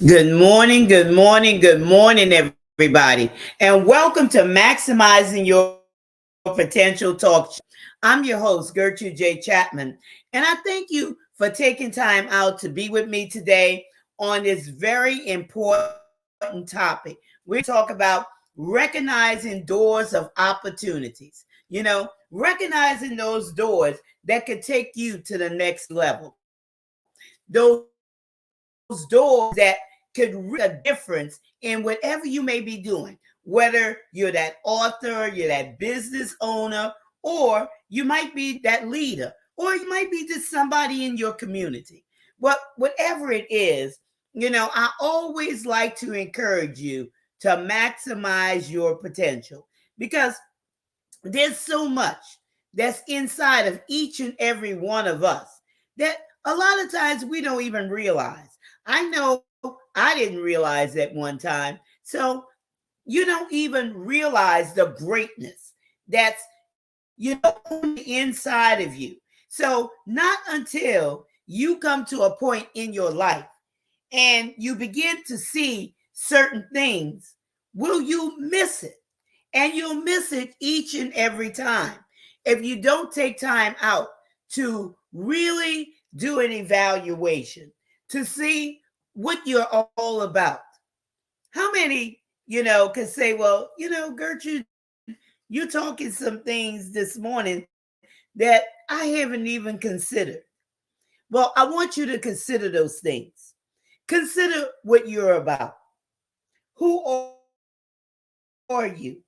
Good morning, everybody. And welcome to Maximizing Your Potential Talk. I'm your host, Gertrude J. Chapman. And I thank you for taking time out to be with me today on this very important topic. We're going to talk about recognizing doors of opportunities. Recognizing those doors that could take you to the next level. Those doors that could make a difference in whatever you may be doing, whether you're that author, you're that business owner, or you might be that leader, or you might be just somebody in your community. But whatever it is, I always like to encourage you to maximize your potential because there's so much that's inside of each and every one of us that a lot of times we don't even realize. I know I didn't realize at one time. So you don't even realize the greatness that's, on the inside of you. So not until you come to a point in your life and you begin to see certain things will you miss it. And you'll miss it each and every time if you don't take time out to really do an evaluation to see what you're all about. How many, can say, well, Gertrude, you're talking some things this morning that I haven't even considered. Well, I want you to consider those things. Consider what you're about. Who are you?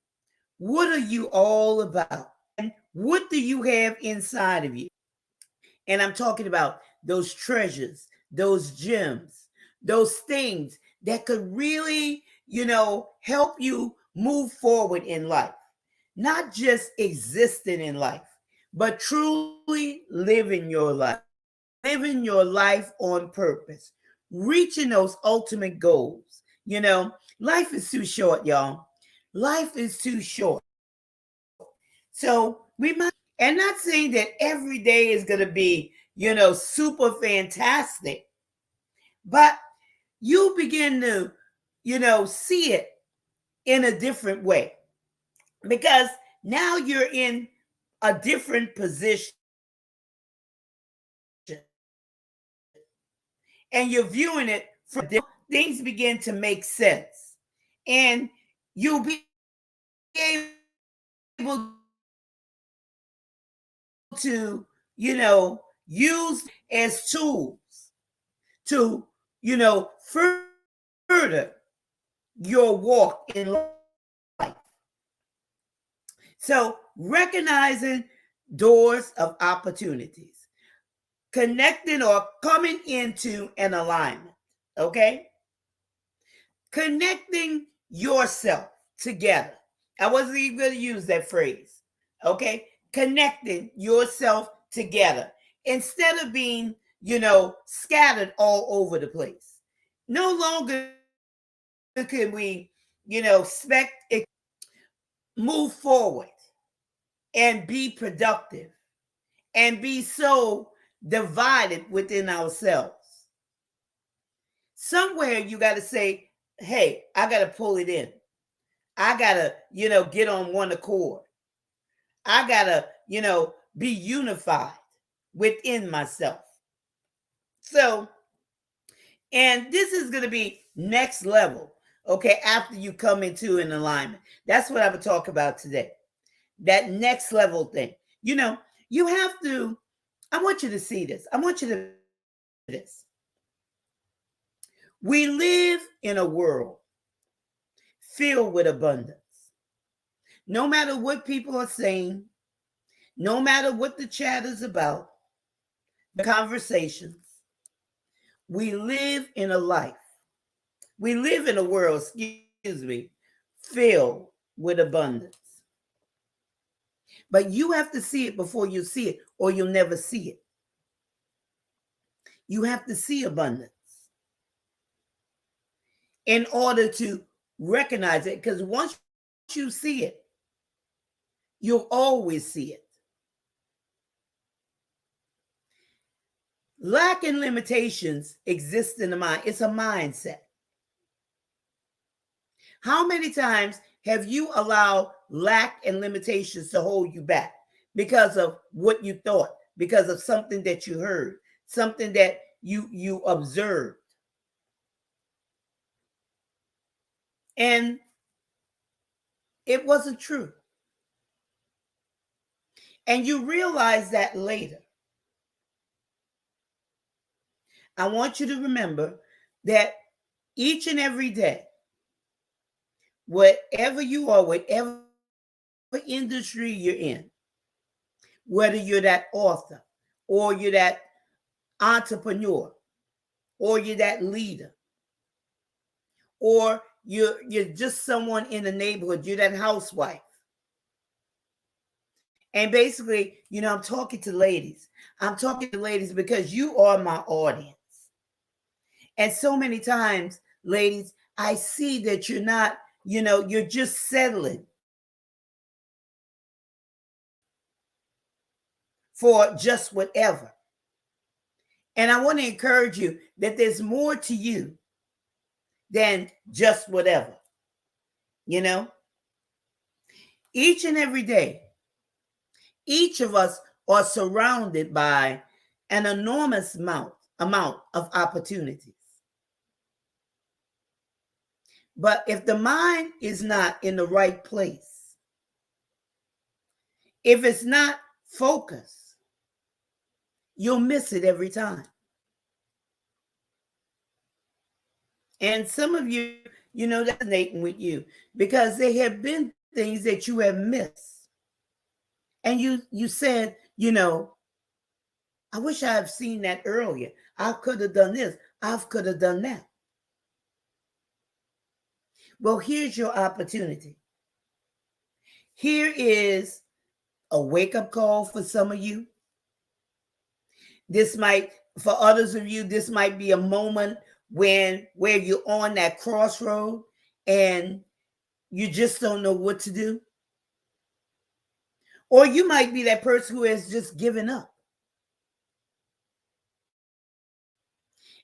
What are you all about? And what do you have inside of you? And I'm talking about those treasures, those gems, those things that could really, help you move forward in life. Not just existing in life, but truly living your life, living your life on purpose, reaching those ultimate goals. Life is too short, y'all. Life is too short. So we might, and not saying that every day is going to be, super fantastic, but you begin to, see it in a different way because now you're in a different position and you're viewing it from a different angle. Things begin to make sense and you'll be able to, use as tools to, further your walk in life. So recognizing doors of opportunities, connecting or coming into an alignment, okay? Connecting yourself together. I wasn't even going to use that phrase, okay? Connecting yourself together instead of being, scattered all over the place. No longer can we, expect move forward and be productive and be so divided within ourselves. Somewhere you got to say, hey, I got to pull it in. I got to, get on one accord. I got to, be unified within myself. So, and this is going to be next level, okay, after you come into an alignment. That's what I would talk about today. That next level thing. You have to, I want you to see this. I want you to this. We live in a world filled with abundance. No matter what people are saying, no matter what the chat is about, the conversations, we live in a life. We live in a world, filled with abundance. But you have to see it before you see it, or you'll never see it. You have to see abundance in order to recognize it, because once you see it, you'll always see it. Lack and limitations exist in the mind. It's a mindset. How many times have you allowed lack and limitations to hold you back because of what you thought, because of something that you heard, something that you observed? And it wasn't true. And you realize that later. I want you to remember that each and every day, whatever you are, whatever industry you're in, whether you're that author or you're that entrepreneur or you're that leader or you're just someone in the neighborhood, you're that housewife. And basically, I'm talking to ladies. I'm talking to ladies because you are my audience. And so many times, ladies, I see that you're not, you're just settling for just whatever. And I want to encourage you that there's more to you than just whatever. Each and every day, each of us are surrounded by an enormous amount of opportunities. But if the mind is not in the right place, if it's not focused, you'll miss it every time. And some of you, that's resonating with you because there have been things that you have missed. And you said, I wish I had seen that earlier. I could have done this. I could have done that. Well, here's your opportunity. Here is a wake-up call for some of you. For others of you, this might be a moment where you're on that crossroad and you just don't know what to do. Or you might be that person who has just given up.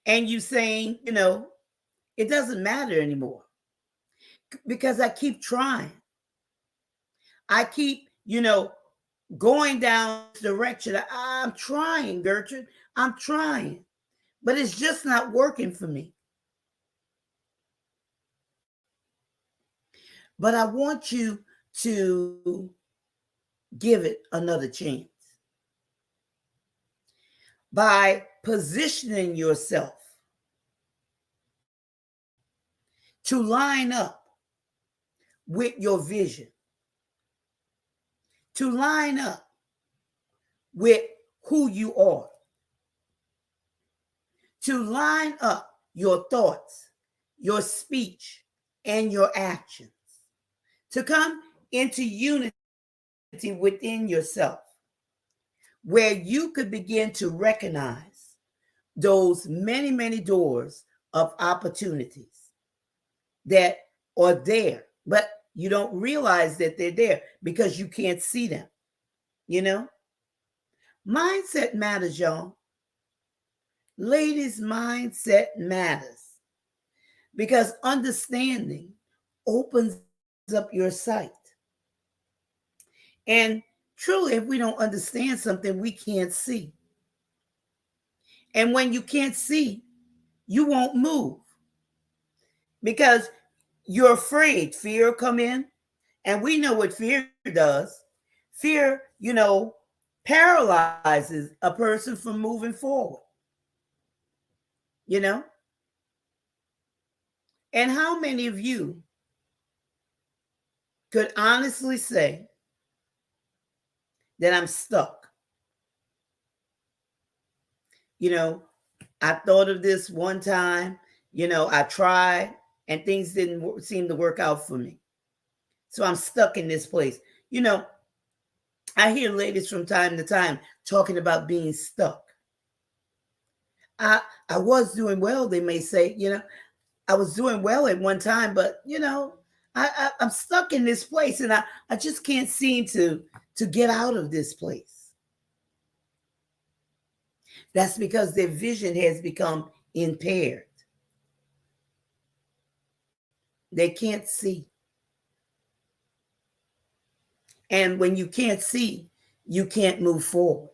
And you saying, it doesn't matter anymore because I keep trying. I keep, going down this direction. I'm trying, Gertrude. I'm trying. But it's just not working for me. But I want you to give it another chance by positioning yourself to line up with your vision, to line up with who you are, to line up your thoughts, your speech, and your actions, to come into unity within yourself, where you could begin to recognize those many, many doors of opportunities that are there, but you don't realize that they're there because you can't see them. Mindset matters, y'all. Ladies, mindset matters because understanding opens up your sight. And truly, if we don't understand something, we can't see. And when you can't see, you won't move because you're afraid. Fear will come in. And we know what fear does. Fear, paralyzes a person from moving forward. And how many of you could honestly say that I'm stuck? I thought of this one time, I tried and things didn't seem to work out for me. So I'm stuck in this place. I hear ladies from time to time talking about being stuck. I was doing well, they may say, I was doing well at one time, but I'm stuck in this place and I just can't seem to get out of this place. That's because their vision has become impaired. They can't see. And when you can't see, you can't move forward.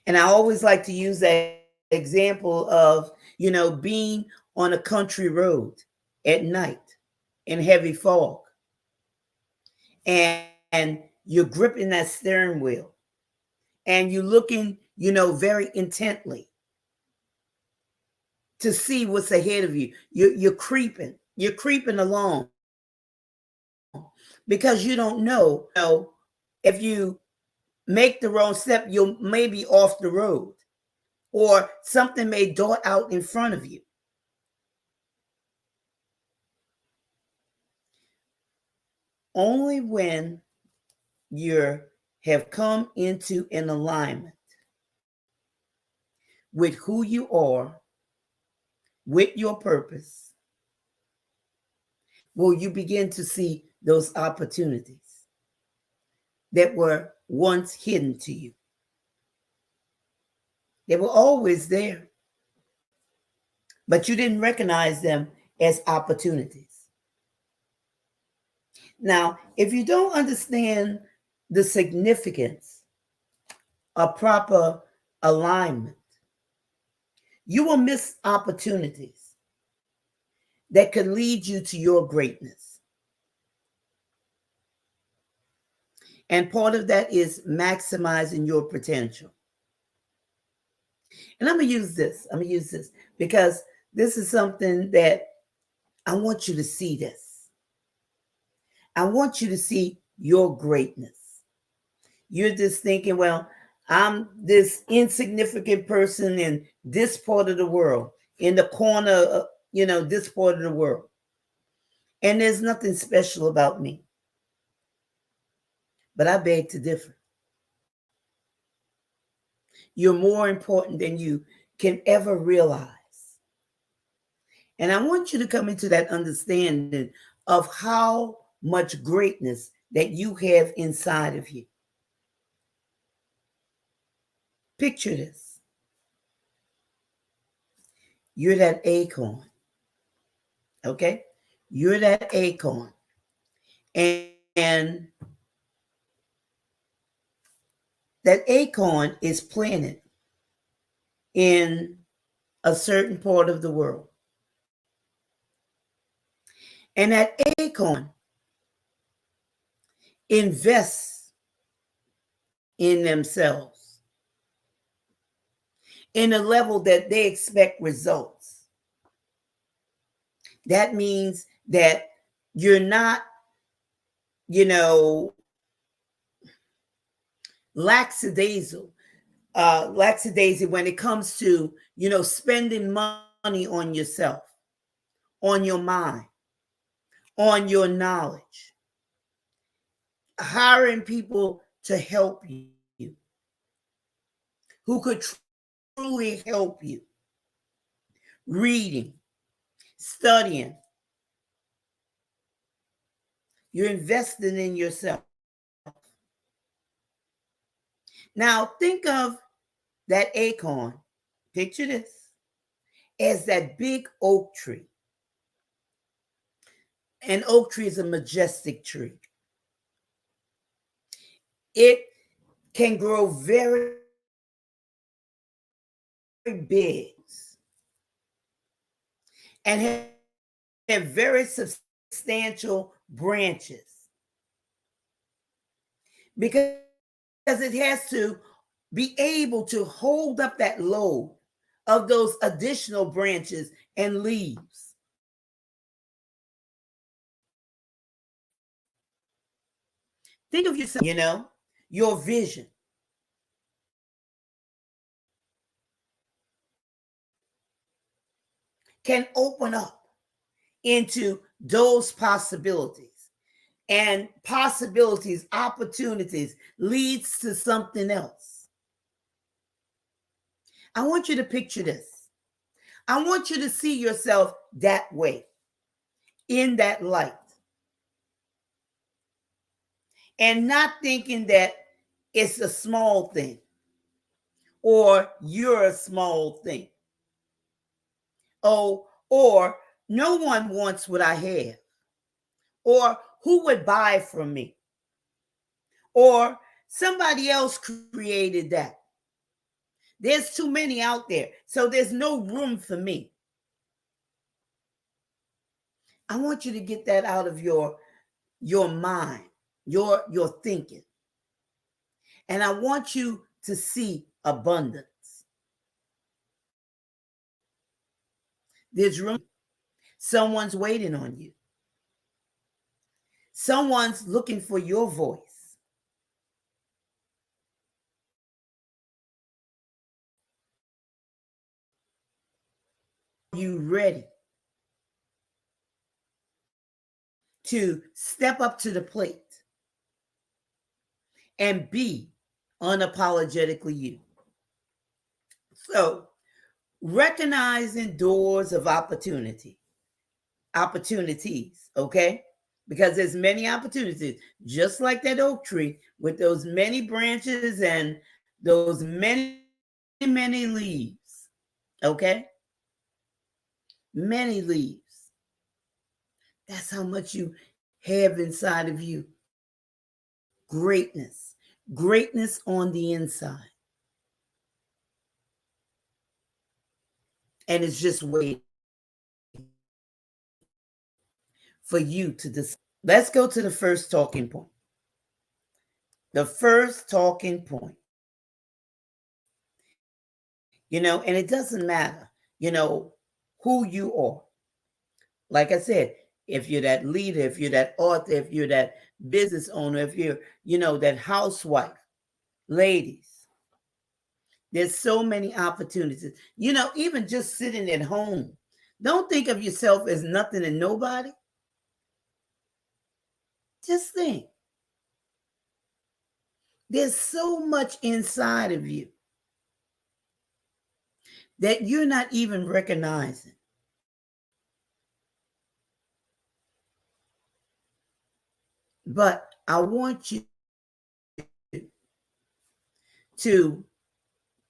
And I always like to use that example of, being on a country road at night in heavy fog. And you're gripping that steering wheel and you're looking, very intently to see what's ahead of you. You're creeping. You're creeping along because you don't know, if you make the wrong step, you'll maybe off the road or something may dart out in front of you. Only when you have come into an alignment with who you are, with your purpose, will you begin to see those opportunities that were once hidden to you. They were always there, but you didn't recognize them as opportunities. Now, if you don't understand the significance of proper alignment, you will miss opportunities that could lead you to your greatness. And part of that is maximizing your potential. And I'm going to use this. Because this is something that I want you to see this. I want you to see your greatness. You're just thinking, well, I'm this insignificant person in this part of the world, in the corner of, this part of the world. And there's nothing special about me. But I beg to differ. You're more important than you can ever realize. And I want you to come into that understanding of how much greatness that you have inside of you. Picture this. You're that acorn. Okay? You're that acorn. And that acorn is planted in a certain part of the world. And that acorn invests in themselves in a level that they expect results. That means that you're not, lackadaisical when it comes to, spending money on yourself, on your mind, on your knowledge, hiring people to help you, who could truly help you, reading, studying. You're investing in yourself. Now think of that acorn, picture this, as that big oak tree. An oak tree is a majestic tree. It can grow very big and have very substantial branches because it has to be able to hold up that load of those additional branches and leaves. Think of yourself, your vision. Can open up into those possibilities. And possibilities, opportunities leads to something else. I want you to picture this. I want you to see yourself that way, in that light. And not thinking that it's a small thing or you're a small thing. Oh, or no one wants what I have, or who would buy from me, or somebody else created that. There's too many out there, so there's no room for me. I want you to get that out of your mind, your thinking. And I want you to see abundance. There's room. Someone's waiting on you. Someone's looking for your voice. Are you ready to step up to the plate and be unapologetically you? So, recognizing doors of opportunities, okay? Because there's many opportunities, just like that oak tree with those many branches and those many leaves, okay? Many leaves. That's how much you have inside of you. Greatness on the inside. And it's just waiting for you to decide. Let's go to the first talking point. The first talking point. And it doesn't matter, who you are. Like I said, if you're that leader, if you're that author, if you're that business owner, if you're, that housewife, ladies, there's so many opportunities. Even just sitting at home, don't think of yourself as nothing and nobody. Just think. There's so much inside of you that you're not even recognizing. But I want you to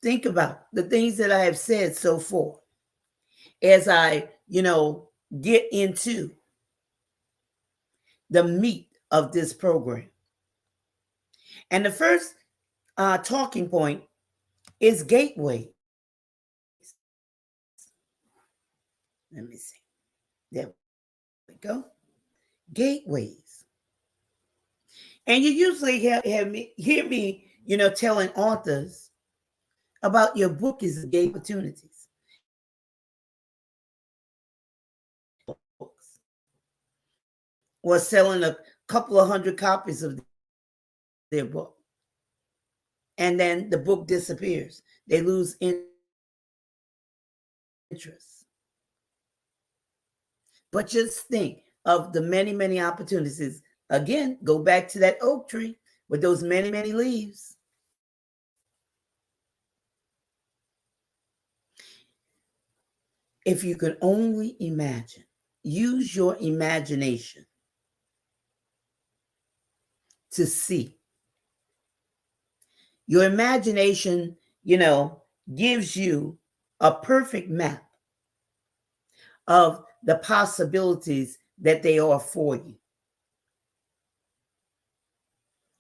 think about the things that I have said so far as I, get into the meat of this program. And the first talking point is gateways. Let me see. There we go. Gateways. And you usually hear me, telling authors about your book is a gate opportunities. Or selling a couple of hundred copies of their book. And then the book disappears. They lose interest. But just think of the many opportunities. Again, go back to that oak tree with those many leaves. If you could only imagine, use your imagination to see. Your imagination, gives you a perfect map of the possibilities that they are for you.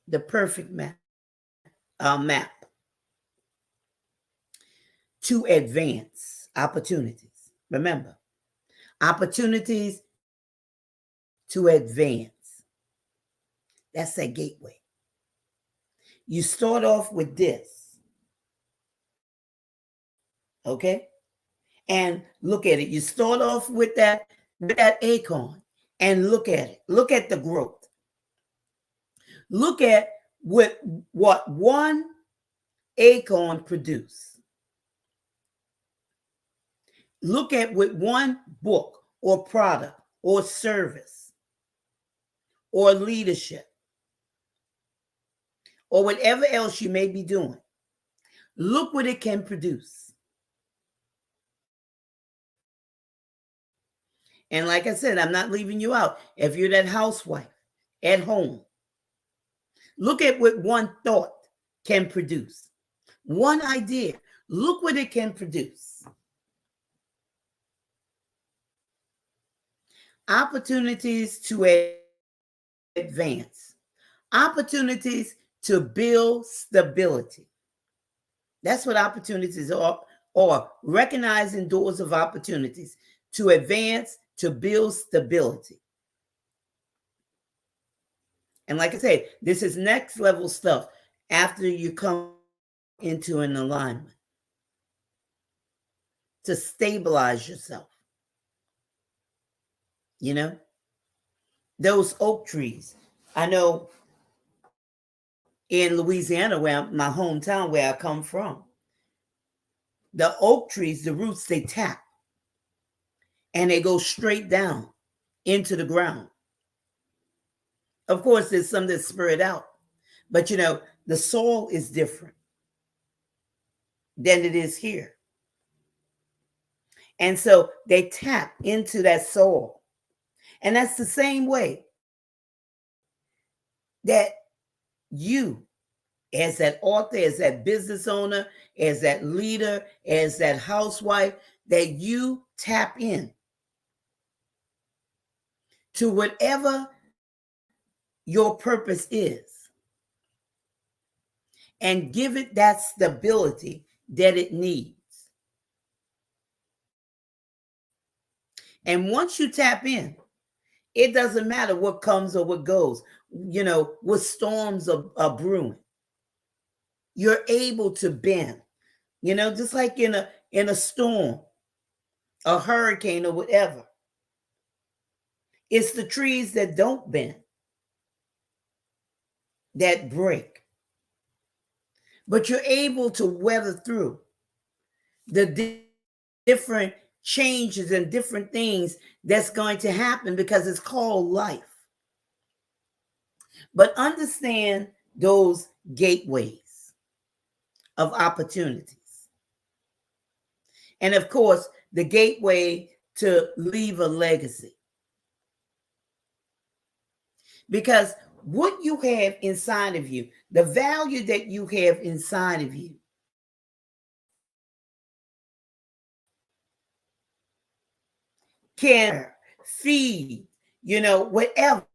The perfect map to advance opportunities. Remember, opportunities to advance. That's that gateway. You start off with this. Okay? And look at it. You start off with that acorn and look at it. Look at the growth. Look at what one acorn produces. Look at what one book or product or service or leadership or whatever else you may be doing. Look what it can produce. And like I said, I'm not leaving you out. If you're that housewife at home, look at what one thought can produce. One idea. Look what it can produce. Opportunities to advance. Opportunities to build stability. That's what opportunities are, or recognizing doors of opportunities to advance, to build stability. And like I said, this is next level stuff after you come into an alignment to stabilize yourself. You know, those oak trees. I know in Louisiana, where my hometown, where I come from, the oak trees, the roots, they tap and they go straight down into the ground. Of course, there's some that spread out, but you know, the soil is different than it is here. And so they tap into that soil. And that's the same way that you, as that author, as that business owner, as that leader, as that housewife, that you tap in to whatever your purpose is and give it that stability that it needs. And once you tap in, it doesn't matter what comes or what goes, you know, what storms are brewing. You're able to bend, you know, just like in a storm, a hurricane or whatever. It's the trees that don't bend that break. But you're able to weather through the different changes and different things that's going to happen because it's called life. But understand those gateways of opportunities. And of course, the gateway to leave a legacy. Because what you have inside of you, the value that you have inside of you, can feed, you know, whatever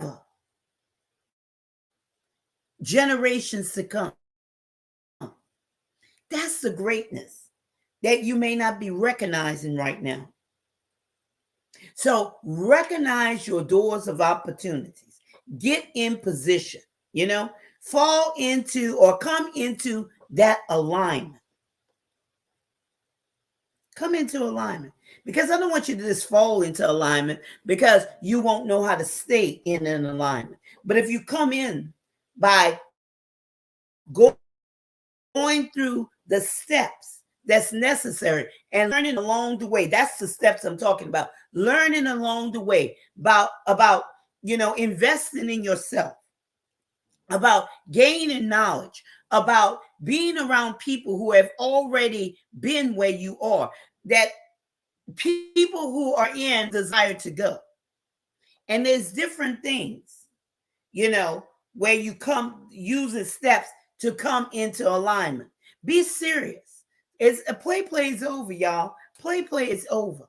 generations to come. That's the greatness that you may not be recognizing right now. So recognize your doors of opportunities. Get in position, you know, fall into or come into that alignment. Come into alignment. Because I don't want you to just fall into alignment because you won't know how to stay in an alignment. But if you come in by going through the steps that's necessary and learning along the way, that's the steps I'm talking about. Learning along the way about you know, investing in yourself, about gaining knowledge, about being around people who have already been where you are, that people who are in desire to go. And there's different things, you know, where you come using steps to come into alignment. Be serious. It's a play is over, y'all. Play is over.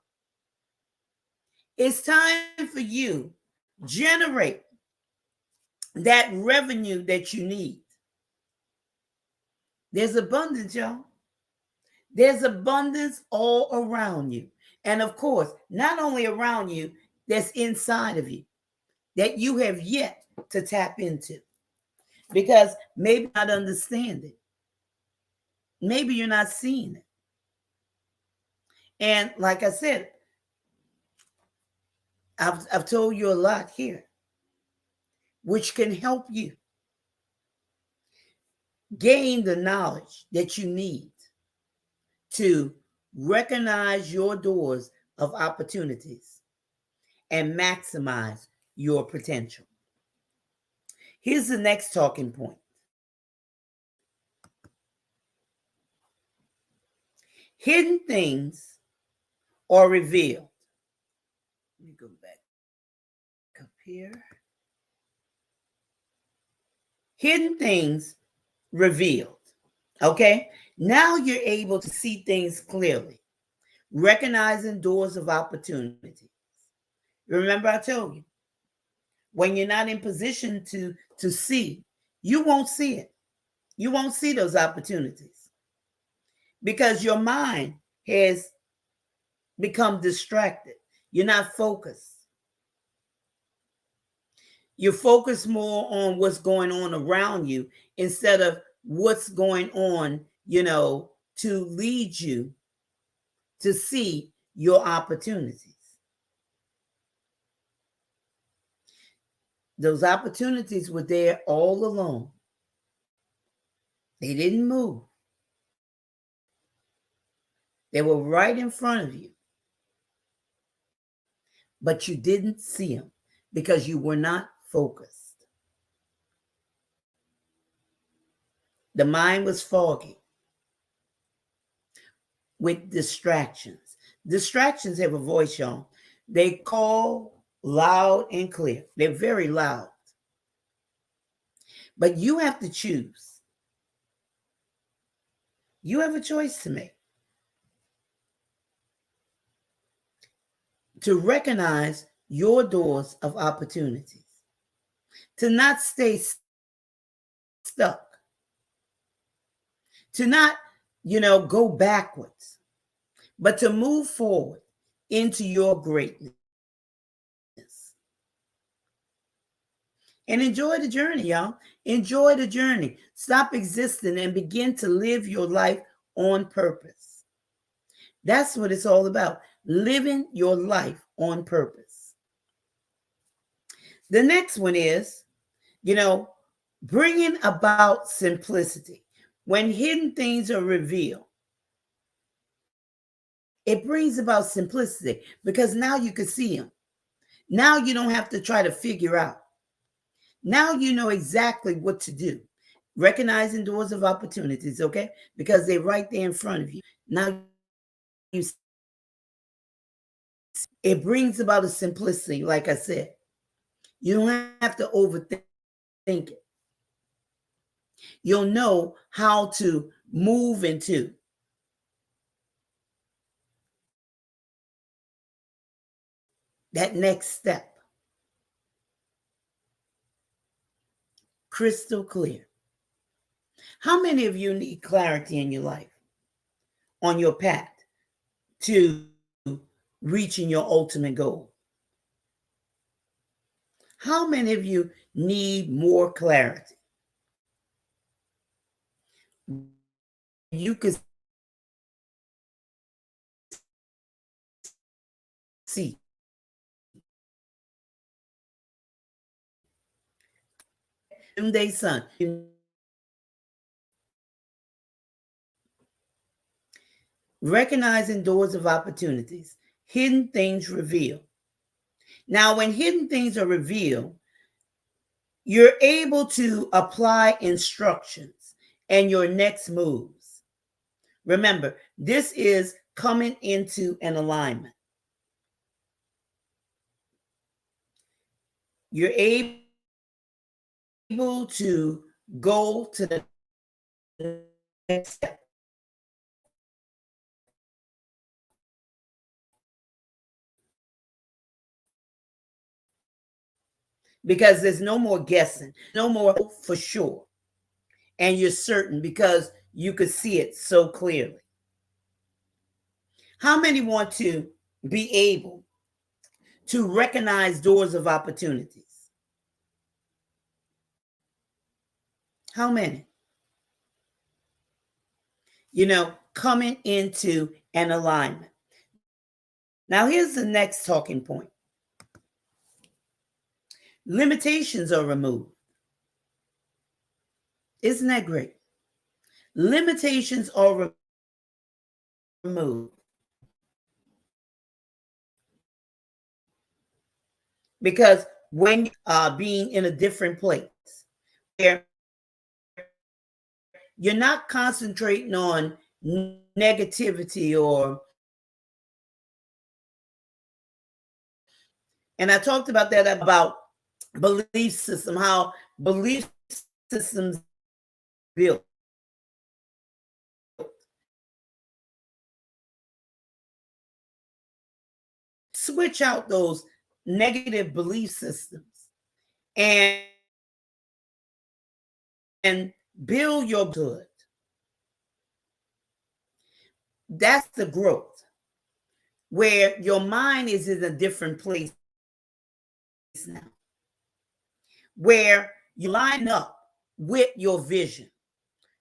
It's time for you generate that revenue that you need. There's abundance, y'all. There's abundance all around you. And of course, not only around you, that's inside of you that you have yet to tap into. Because maybe not understanding. Maybe you're not seeing it. And like I said, I've told you a lot here, which can help you gain the knowledge that you need to recognize your doors of opportunities and maximize your potential. Here's the next talking point. Hidden things are revealed. Let me go back up here. Hidden things revealed. Okay? Now you're able to see things clearly, recognizing doors of opportunity. Remember, I told you, when you're not in position to see, you won't see it. You won't see those opportunities because your mind has become distracted. You're not focused. You focus more on what's going on around you instead of what's going on, to lead you to see your opportunities. Those opportunities were there all along. They didn't move. They were right in front of you. But you didn't see them because you were not focused. The mind was foggy with distractions. Distractions have a voice, y'all. They call loud and clear. They're very loud. But you have to choose. You have a choice to make. To recognize your doors of opportunities. To not stay stuck. To not, go backwards, but to move forward into your greatness. And enjoy the journey, y'all. Enjoy the journey. Stop existing and begin to live your life on purpose. That's what it's all about. Living your life on purpose. The next one is, bringing about simplicity. When hidden things are revealed, it brings about simplicity because now you can see them. Now you don't have to try to figure out. Now you know exactly what to do. Recognizing doors of opportunities, okay? Because they're right there in front of you. Now you see. It brings about a simplicity, like I said. You don't have to overthink it. You'll know how to move into that next step. Crystal clear. How many of you need clarity in your life on your path to reaching your ultimate goal? How many of you need more clarity? You could see. Noonday sun. Recognizing doors of opportunities. Hidden things revealed. Now, when hidden things are revealed, you're able to apply instructions and your next moves. Remember, this is coming into an alignment. You're able to go to the next step. Because there's no more guessing, no more for sure. And you're certain because you could see it so clearly. How many want to be able to recognize doors of opportunities? How many? Coming into an alignment. Now, here's the next talking point. Limitations are removed. Isn't that great? Limitations are removed. Because when you are being in a different place, where you're not concentrating on negativity and I talked about that, about belief system, how belief systems built. switch out those negative belief systems and build your good. That's the growth, where your mind is in a different place now, where you line up with your vision.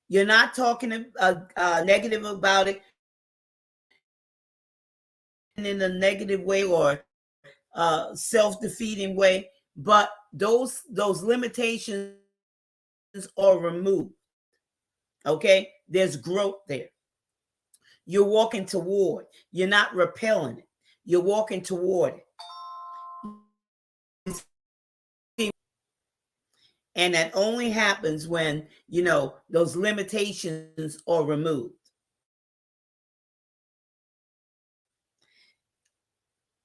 You're not talking negative about it in a negative way or self-defeating way, but those limitations are removed. Okay, there's growth there. You're walking toward. You're not repelling it. You're walking toward it. And that only happens when, those limitations are removed.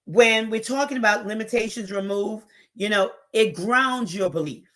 When we're talking about limitations removed, it grounds your belief.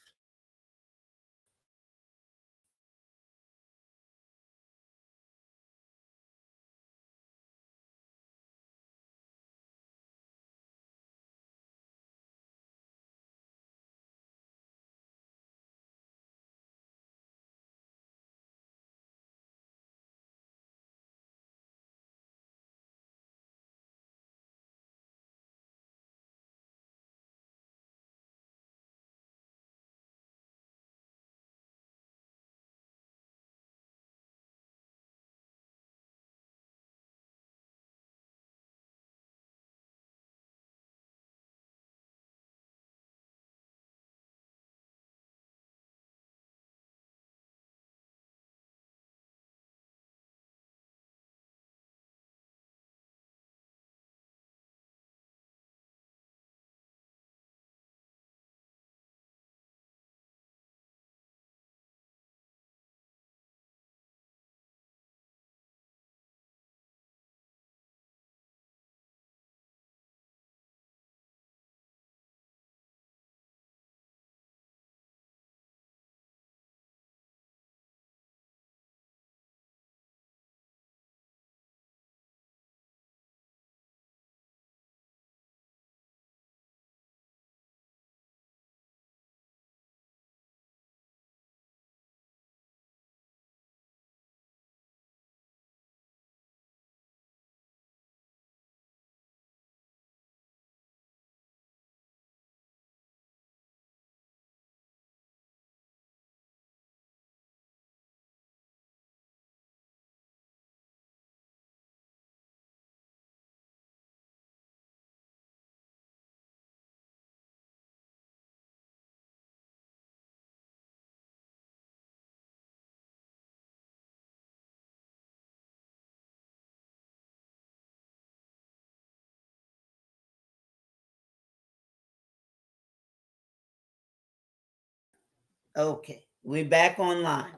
Okay, we're back online.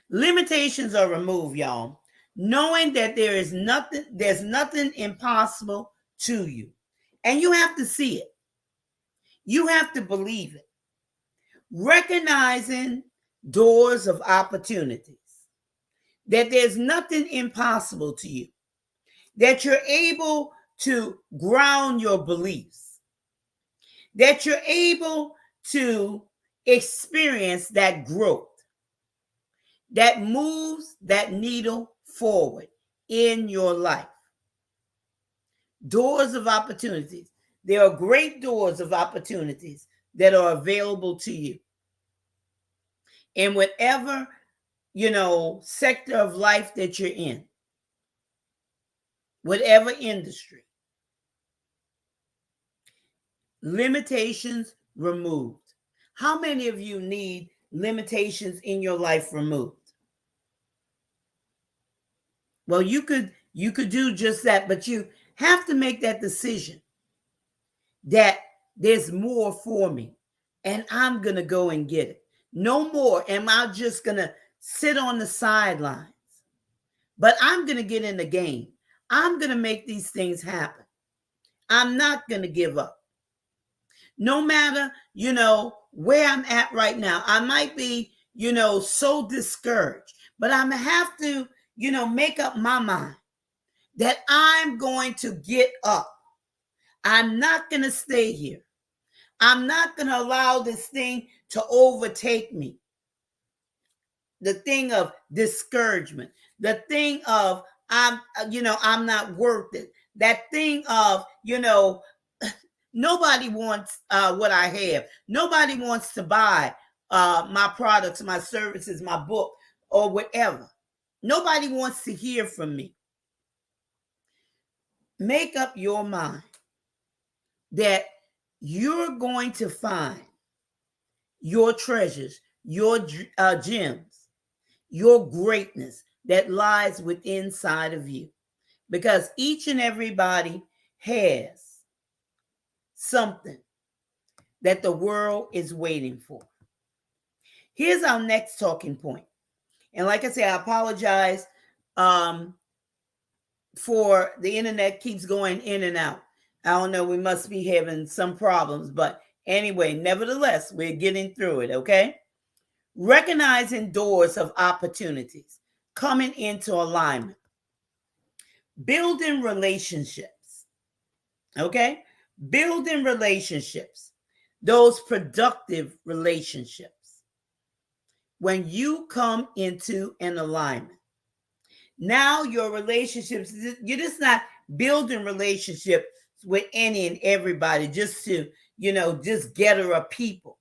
Limitations are removed, y'all. Knowing that there's nothing impossible to you. And you have to see it. You have to believe it. Recognizing doors of opportunities. That there's nothing impossible to you. That you're able to ground your beliefs. That you're able to experience that growth that moves that needle forward in your life. Doors of opportunities. There are great doors of opportunities that are available to you. In whatever, sector of life that you're in, whatever industry. Limitations removed. How many of you need limitations in your life removed? Well, you could do just that, but you have to make that decision that there's more for me and I'm going to go and get it. No more am I just going to sit on the sidelines, but I'm going to get in the game. I'm going to make these things happen. I'm not going to give up. No matter, where I'm at right now. I might be, so discouraged, but I'm going to have to, make up my mind that I'm going to get up. I'm not going to stay here. I'm not going to allow this thing to overtake me. The thing of discouragement, the thing of I'm not worth it. That thing of, nobody wants what I have. Nobody wants to buy my products, my services, my book, or whatever. Nobody wants to hear from me. Make up your mind that you're going to find your treasures, your gems, your greatness that lies within inside of you. Because each and everybody has something that the world is waiting for. Here's our next talking point. And like I say, I apologize for the internet keeps going in and out. I don't know, we must be having some problems. But anyway, nevertheless, we're getting through it, okay? Recognizing doors of opportunities, coming into alignment, building relationships, okay? Building relationships, those productive relationships. When you come into an alignment, now your relationships, you're just not building relationships with any and everybody just to, just gather up people.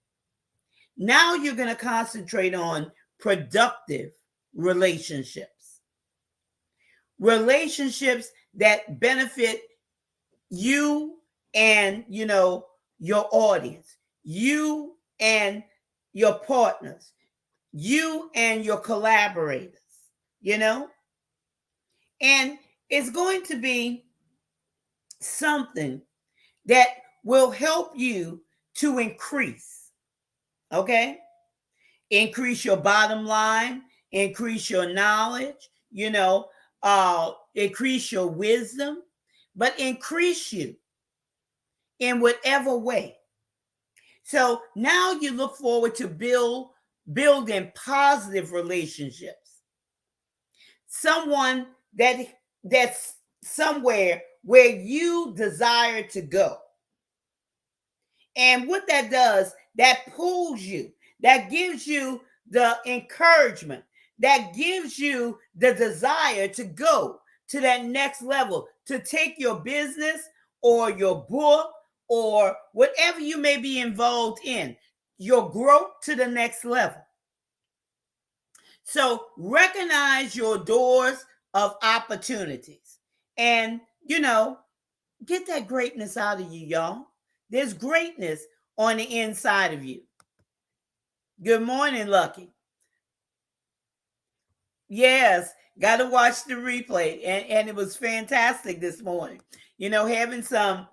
Now you're going to concentrate on productive relationships. Relationships that benefit you and, your audience, you and your partners, you and your collaborators, and it's going to be something that will help you to increase, okay? Increase your bottom line, increase your knowledge, increase your wisdom, but increase you in whatever way. So now you look forward to building positive relationships. Someone that's somewhere where you desire to go. And what that does, that pulls you, that gives you the encouragement, that gives you the desire to go to that next level, to take your business or your book or whatever you may be involved in, your growth to the next level. So recognize your doors of opportunities and, get that greatness out of you, y'all. There's greatness on the inside of you. Good morning, Lucky. Yes, got to watch the replay. And it was fantastic this morning. Having some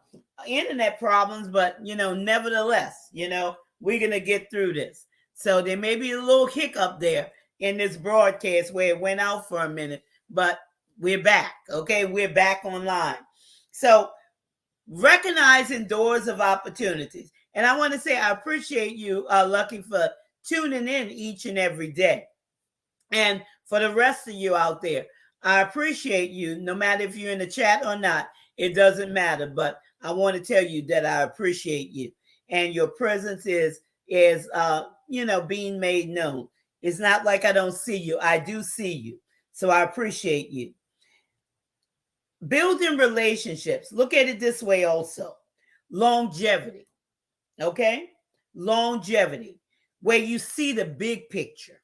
internet problems, but, nevertheless, we're going to get through this. So there may be a little hiccup there in this broadcast where it went out for a minute, but we're back. Okay, we're back online. So recognizing doors of opportunities. And I want to say I appreciate you, Lucky, for tuning in each and every day. And for the rest of you out there, I appreciate you, no matter if you're in the chat or not. It doesn't matter. But I want to tell you that I appreciate you. And your presence is being made known. It's not like I don't see you. I do see you. So I appreciate you. Building relationships. Look at it this way also. Longevity. Okay? Longevity. Where you see the big picture.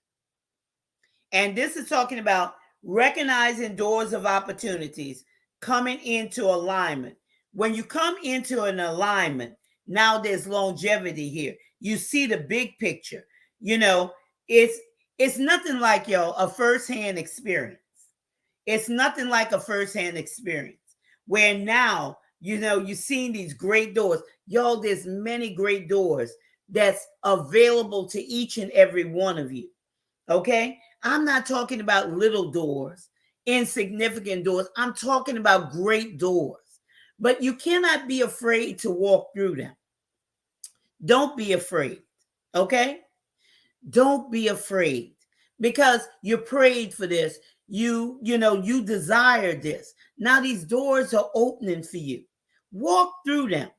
And this is talking about recognizing doors of opportunities, coming into alignment. When you come into an alignment, now there's longevity here. You see the big picture. It's nothing like, a firsthand experience. It's nothing like a firsthand experience where now, you've seen these great doors. There's many great doors that's available to each and every one of you. Okay? I'm not talking about little doors, insignificant doors. I'm talking about great doors. But you cannot be afraid to walk through them. Don't be afraid. Okay? Don't be afraid because you prayed for this. You desire this. Now these doors are opening for you. Walk through them,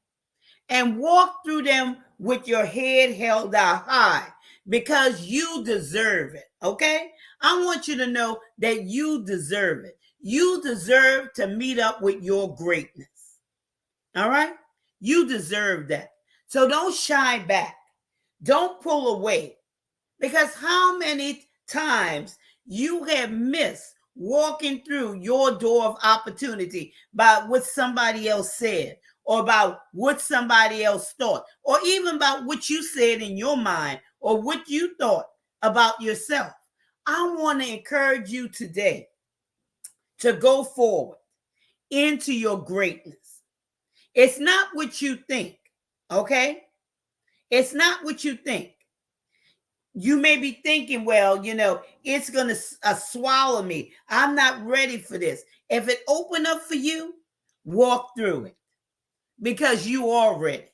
and walk through them with your head held out high, because you deserve it. Okay? I want you to know that you deserve it. You deserve to meet up with your greatness. All right? You deserve that. So don't shy back. Don't pull away. Because how many times you have missed walking through your door of opportunity by what somebody else said, or about what somebody else thought, or even about what you said in your mind, or what you thought about yourself. I want to encourage you today to go forward into your greatness. It's not what you think, okay? It's not what you think. You may be thinking, well, it's going to swallow me. I'm not ready for this. If it open up for you, walk through it, because you are ready.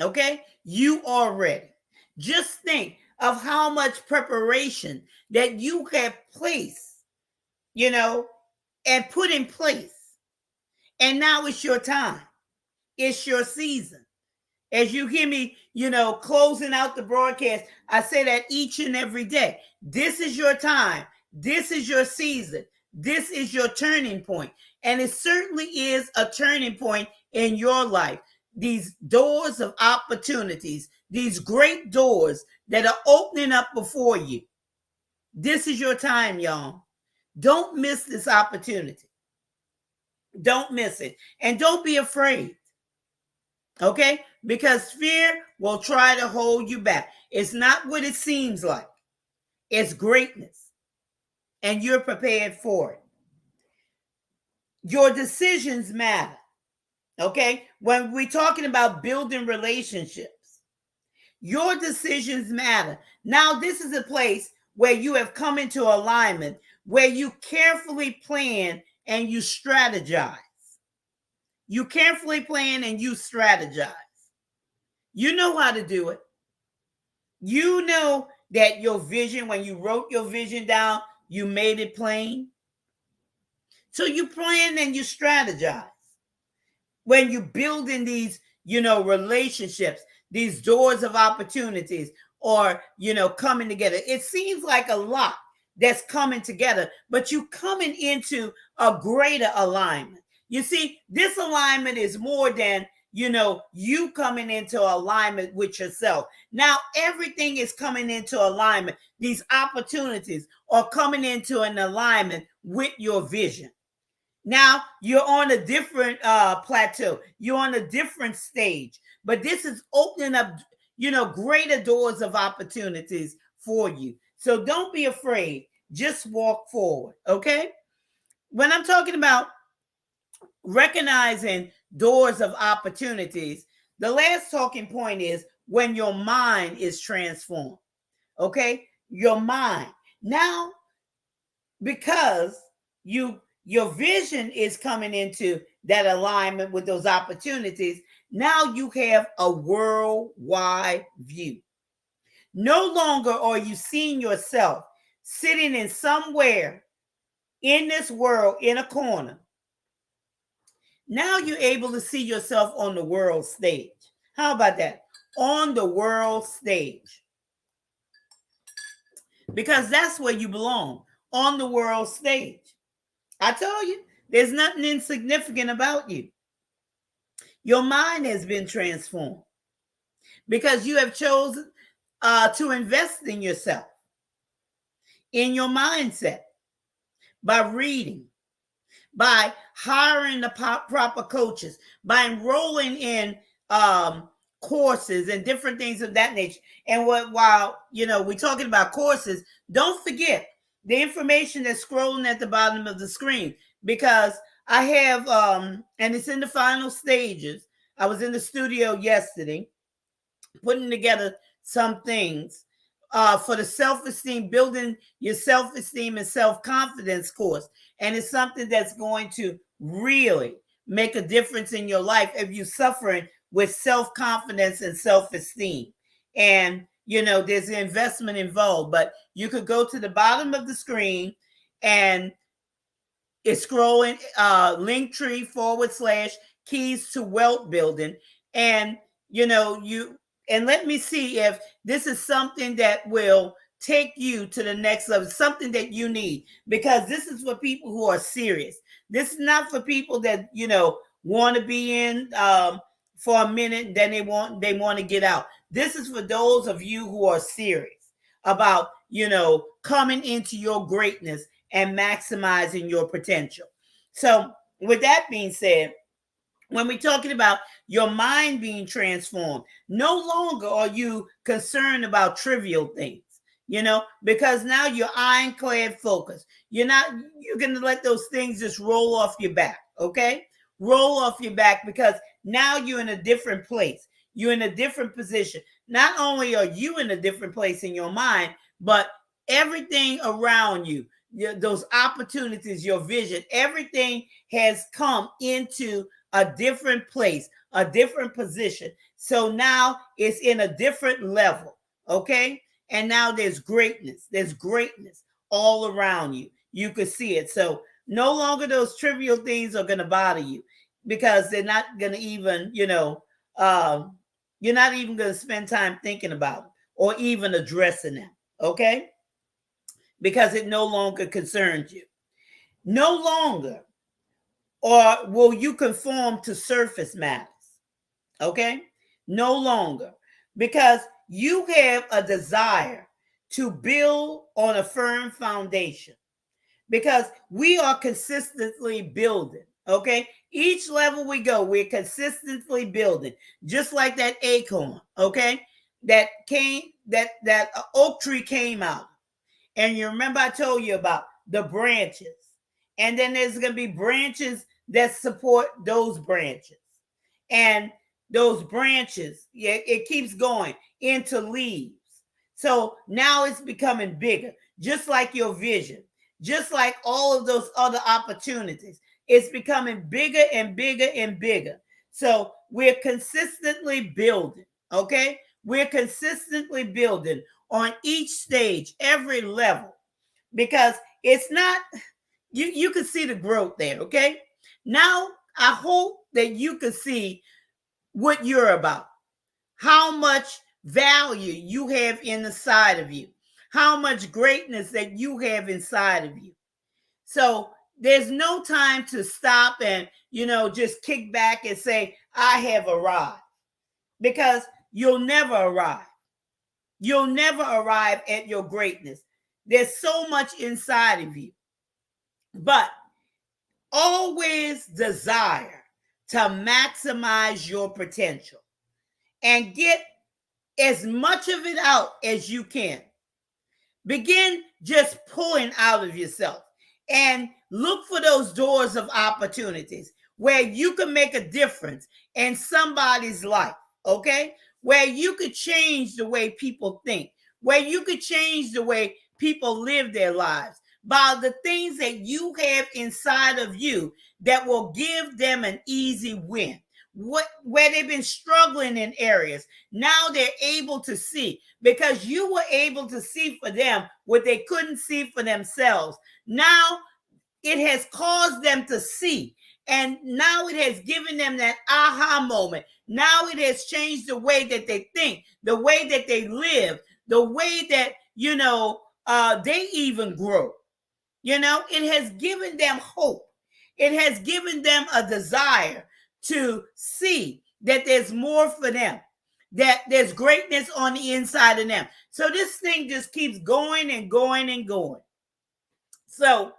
Okay? You are ready. Just think of how much preparation that you have placed, and put in place. And now it's your time. It's your season. As you hear me, closing out the broadcast, I say that each and every day. This is your time. This is your season. This is your turning point. And it certainly is a turning point in your life. These doors of opportunities, these great doors that are opening up before you. This is your time, y'all. Don't miss this opportunity. Don't miss it. And don't be afraid. Okay? Because fear will try to hold you back. It's not what it seems like. It's greatness. And you're prepared for it. Your decisions matter. Okay? When we're talking about building relationships, your decisions matter. Now, this is a place where you have come into alignment, where you carefully plan and you strategize. You carefully plan and you strategize. You know how to do it. You know that your vision, when you wrote your vision down, you made it plain. So you plan and you strategize. When you're building these, relationships, these doors of opportunities, or, coming together. It seems like a lot that's coming together, but you coming into a greater alignment. You see, this alignment is more than, you coming into alignment with yourself. Now everything is coming into alignment. These opportunities are coming into an alignment with your vision. Now you're on a different plateau. You're on a different stage. But this is opening up, greater doors of opportunities for you. So don't be afraid. Just walk forward, okay? When I'm talking about recognizing doors of opportunities, the last talking point is when your mind is transformed, okay? Your mind. Now, because your vision is coming into that alignment with those opportunities, now you have a worldwide view. No longer are you seeing yourself sitting in somewhere in this world in a corner. Now you're able to see yourself on the world stage. How about that? On the world stage. Because that's where you belong, on the world stage. I told you, there's nothing insignificant about you. Your mind has been transformed because you have chosen to invest in yourself, in your mindset, by reading, by hiring the proper coaches, by enrolling in courses and different things of that nature. And while we're talking about courses, don't forget the information that's scrolling at the bottom of the screen, because I have and it's in the final stages. I was in the studio yesterday putting together some things for the self-esteem, building your self-esteem and self-confidence course. And it's something that's going to really make a difference in your life if you're suffering with self-confidence and self-esteem. And, there's an investment involved, but you could go to the bottom of the screen and it's scrolling Linktree keys to wealth building. And, you know, and let me see if this is something that will take you to the next level, something that you need, because this is for people who are serious. This is not for people that, you know, want to be in for a minute, then they want to get out. This is for those of you who are serious about, you know, coming into your greatness and maximizing your potential. So with that being said, when we're talking about your mind being transformed, no longer are you concerned about trivial things, you know, because now you're ironclad focused. You're going to let those things just roll off your back, okay? Roll off your back, because now you're in a different place. You're in a different position. Not only are you in a different place in your mind, but everything around you, those opportunities, your vision, everything has come into a different place, a different position. So now it's in a different level, okay? And now there's greatness. There's greatness all around you. You could see it. So no longer those trivial things are going to bother you, because they're not going to even, you know, you're not even going to spend time thinking about them or even addressing them, okay? Because it no longer concerns you. No longer or will you conform to surface matters, okay? No longer, because you have a desire to build on a firm foundation, because we are consistently building, okay? Each level we go, we're consistently building, just like that acorn, okay? That oak tree came out. And you remember I told you about the branches. And then there's going to be branches that support those branches. And those branches, yeah, it keeps going into leaves. So now it's becoming bigger, just like your vision, just like all of those other opportunities. It's becoming bigger and bigger and bigger. So we're consistently building, okay? We're consistently building on each stage, every level, because it's not, you can see the growth there, okay? Now, I hope that you can see what you're about, how much value you have inside of you, how much greatness that you have inside of you. So there's no time to stop and, you know, just kick back and say, I have arrived, because you'll never arrive. You'll never arrive at your greatness. There's so much inside of you. But always desire to maximize your potential and get as much of it out as you can. Begin just pulling out of yourself and look for those doors of opportunities where you can make a difference in somebody's life, okay? Where you could change the way people think, where you could change the way people live their lives by the things that you have inside of you that will give them an easy win. Where they've been struggling in areas, now they're able to see, because you were able to see for them what they couldn't see for themselves. Now it has caused them to see, and now it has given them that aha moment. Now it has changed the way that they think, the way that they live, the way that, you know, they even grow. You know, it has given them hope. It has given them a desire to see that there's more for them, that there's greatness on the inside of them. So this thing just keeps going and going and going. So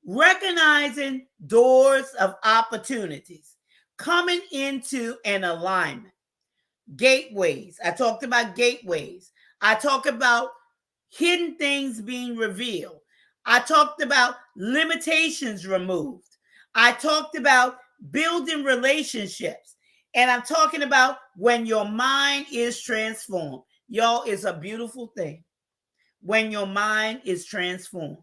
recognizing doors of opportunities, coming into an alignment, gateways. I talked about gateways. I talked about hidden things being revealed. I talked about limitations removed. I talked about building relationships. And I'm talking about when your mind is transformed. Y'all, it's a beautiful thing when your mind is transformed.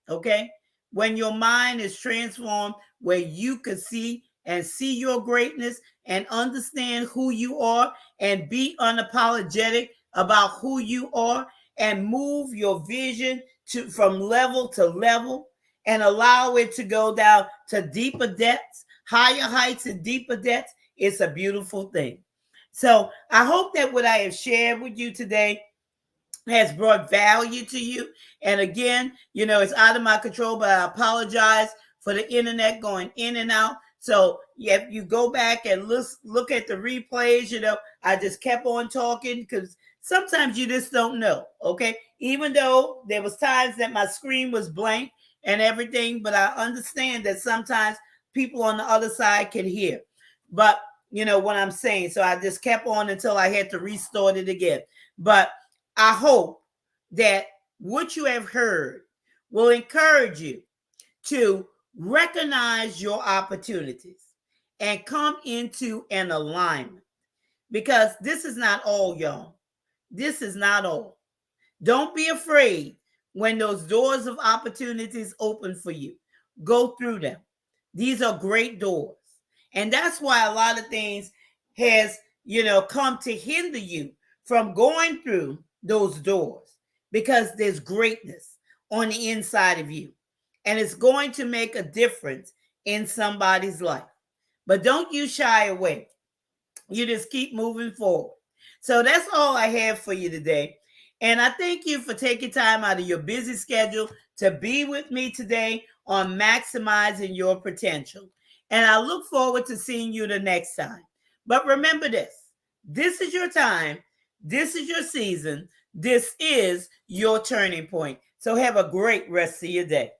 Okay? When your mind is transformed, where you can see your greatness and understand who you are and be unapologetic about who you are and move your vision from level to level and allow it to go down to deeper depths, higher heights and deeper depths, it's a beautiful thing. So I hope that what I have shared with you today has brought value to you. And again, it's out of my control, but I apologize for the internet going in and out. So if you go back and look at the replays, I just kept on talking because sometimes you just don't know. Okay. Even though there was times that my screen was blank and everything, but I understand that sometimes people on the other side can hear. But what I'm saying. So I just kept on until I had to restart it again. But I hope that what you have heard will encourage you to recognize your opportunities and come into an alignment, because this is not all, y'all. This is not all. Don't be afraid when those doors of opportunities open for you. Go through them. These are great doors. And that's why a lot of things has, come to hinder you from going through those doors, because there's greatness on the inside of you. And it's going to make a difference in somebody's life. But don't you shy away. You just keep moving forward. So that's all I have for you today. And I thank you for taking time out of your busy schedule to be with me today on maximizing your potential. And I look forward to seeing you the next time. But remember this is your time. This is your season. This is your turning point. So have a great rest of your day.